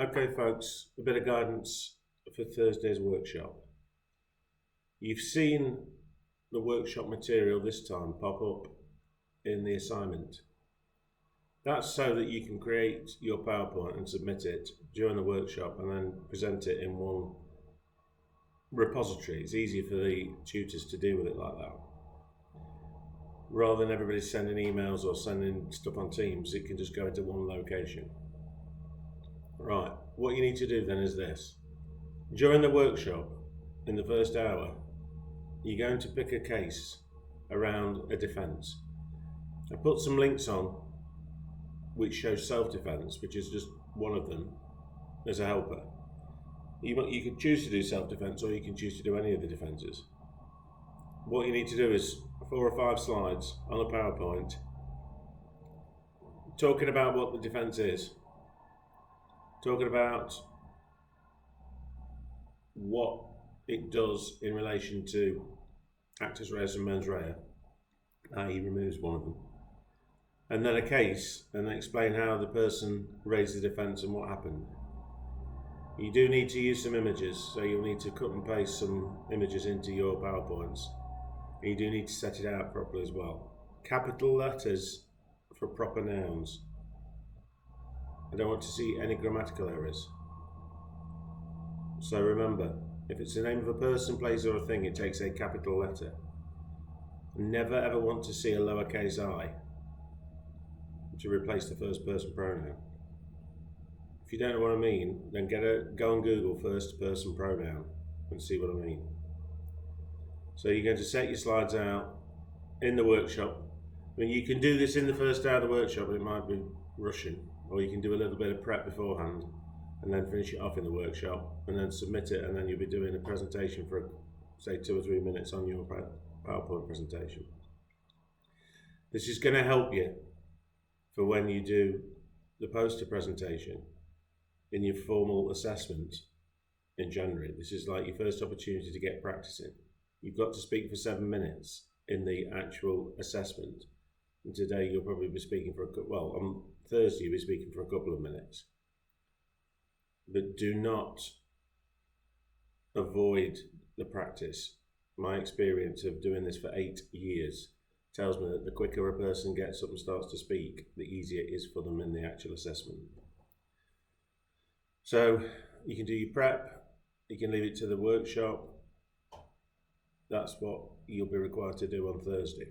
Okay folks, a bit of guidance for Thursday's workshop. You've seen the workshop material this time pop up in the assignment. That's so that you can create your PowerPoint and submit it during the workshop and then present it in one repository. It's easier for the tutors to deal with it like that. Rather than everybody sending emails or sending stuff on Teams, it can just go into one location. Right, what you need to do then is this. During the workshop, in the first hour, you're going to pick a case around a defence. I put some links on which show self-defence, which is just one of them, as a helper. You can choose to do self-defence, or you can choose to do any of the defences. What you need to do is 4 or 5 slides on a PowerPoint talking about what the defence is, talking about what it does in relation to actus reus and mens rea, i.e. removes one of them, and then a case, and then explain how the person raised the defence and what happened. You do need to use some images, so you'll need to cut and paste some images into your PowerPoints. And you do need to set it out properly as well. Capital letters for proper nouns. I don't want to see any grammatical errors. So remember, if it's the name of a person, place or a thing, it takes a capital letter. Never ever want to see a lowercase I to replace the first person pronoun. If you don't know what I mean, then go on Google first person pronoun and see what I mean. So you're going to set your slides out in the workshop. I mean, you can do this in the first hour of the workshop, but it might be rushing, or you can do a little bit of prep beforehand and then finish it off in the workshop and then submit it, and then you'll be doing a presentation for say 2 or 3 minutes on your PowerPoint presentation. This is going to help you for when you do the poster presentation in your formal assessment in January. This is like your first opportunity to get practicing. You've got to speak for 7 minutes in the actual assessment. And today you'll probably be speaking for on Thursday you'll be speaking for a couple of minutes. But do not avoid the practice. My experience of doing this for 8 years tells me that the quicker a person gets up and starts to speak, the easier it is for them in the actual assessment. So you can do your prep, you can leave it to the workshop. That's what you'll be required to do on Thursday.